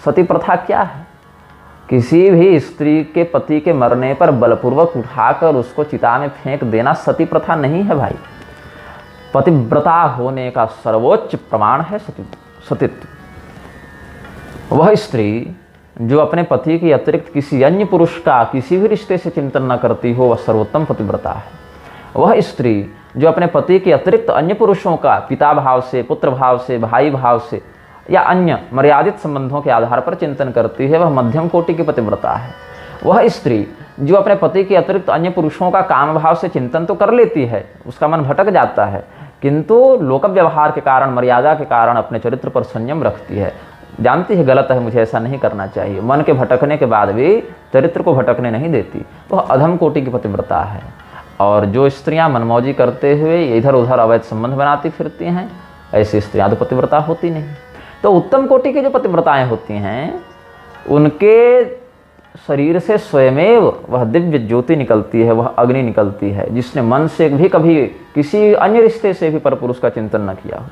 सती प्रथा क्या है? किसी भी स्त्री के पति के मरने पर बलपूर्वक उठाकर उसको चिता में फेंक देना सती प्रथा नहीं है भाई। पतिव्रता होने का सर्वोच्च प्रमाण है सतीत्व। वह स्त्री जो अपने पति के अतिरिक्त किसी अन्य पुरुष का किसी भी रिश्ते से चिंतन न करती हो, वह सर्वोत्तम पतिव्रता है। वह स्त्री जो अपने पति के अतिरिक्त अन्य पुरुषों का पिता भाव से, पुत्र भाव से, भाई भाव से या अन्य मर्यादित संबंधों के आधार पर चिंतन करती है, वह मध्यम कोटि की पतिव्रता है। वह स्त्री जो अपने पति के अतिरिक्त अन्य पुरुषों का काम भाव से चिंतन तो कर लेती है, उसका मन भटक जाता है, किंतु लोक व्यवहार के कारण, मर्यादा के कारण अपने चरित्र पर संयम रखती है, जानती है गलत है, मुझे ऐसा नहीं करना चाहिए, मन के भटकने के बाद भी चरित्र को भटकने नहीं देती, वह अधम कोटि की पतिव्रता है। और जो स्त्रियां मनमौजी करते हुए इधर उधर अवैध संबंध बनाती फिरती हैं, ऐसी स्त्रियां तो पतिव्रता होती नहीं। तो उत्तम कोटि की जो पतिव्रताएं होती हैं, उनके शरीर से स्वयमेव वह दिव्य ज्योति निकलती है, वह अग्नि निकलती है, जिसने मन से भी कभी किसी अन्य रिश्ते से भी परपुरुष का चिंतन न किया हो।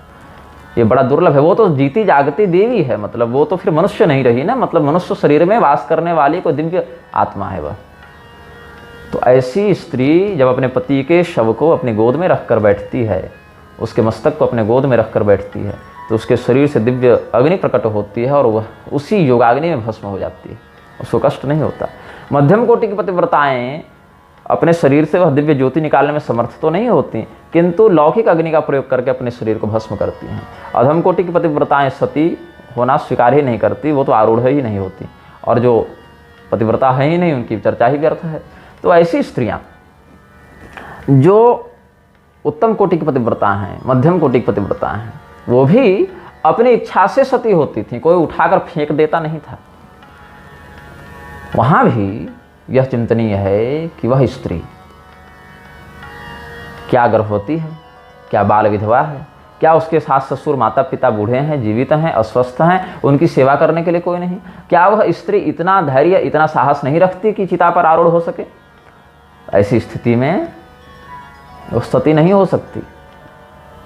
ये बड़ा दुर्लभ है। वो तो जीती जागती देवी है, मतलब वो तो फिर मनुष्य नहीं रही ना, मतलब मनुष्य शरीर में वास करने वाली कोई दिव्य आत्मा है वह। तो ऐसी स्त्री जब अपने पति के शव को अपनी गोद में रखकर बैठती है, उसके मस्तक को अपने गोद में रखकर बैठती है, तो उसके शरीर से दिव्य अग्नि प्रकट होती है और वह उसी योगाग्नि में भस्म हो जाती है, उसको कष्ट नहीं होता। मध्यम कोटि की पतिव्रताएं अपने शरीर से वह दिव्य ज्योति निकालने में समर्थ तो नहीं होती, किंतु लौकिक अग्नि का प्रयोग करके अपने शरीर को भस्म करती हैं। अधम कोटि की पतिव्रताएं सती होना स्वीकार ही नहीं करती, वो तो आरूढ़ ही नहीं होती, और जो पतिव्रता है ही नहीं उनकी चर्चा ही व्यर्थ है। तो ऐसी स्त्रियां जो उत्तम कोटि की पतिव्रता हैं, मध्यम कोटि की पतिव्रता हैं, वो भी अपनी इच्छा से सती होती थी, कोई उठाकर फेंक देता नहीं था। वहां भी यह चिंतनीय है कि वह स्त्री क्या गर्भवती है, क्या बाल विधवा है, क्या उसके सास ससुर माता पिता बूढ़े हैं, जीवित हैं, अस्वस्थ हैं, उनकी सेवा करने के लिए कोई नहीं, क्या वह स्त्री इतना धैर्य, इतना साहस नहीं रखती कि चिता पर आरूढ़ हो सके? ऐसी स्थिति में वो सती नहीं हो सकती।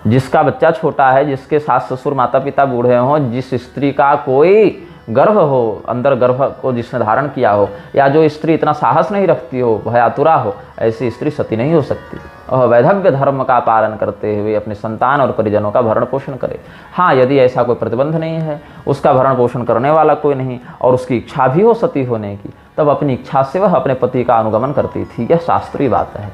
जिसका बच्चा छोटा है, जिसके सास ससुर माता पिता बूढ़े हों, जिस स्त्री का कोई गर्भ हो, अंदर गर्भ को जिसने धारण किया हो, या जो स्त्री इतना साहस नहीं रखती हो, भयातुरा हो, ऐसी स्त्री सती नहीं हो सकती। वह वैधव्य धर्म का पालन करते हुए अपने संतान और परिजनों का भरण पोषण करे। हाँ, यदि ऐसा कोई प्रतिबंध नहीं है, उसका भरण पोषण करने वाला कोई नहीं, और उसकी इच्छा भी हो सती होने की, तब अपनी इच्छा से वह अपने पति का अनुगमन करती थी। यह शास्त्रीय बात है।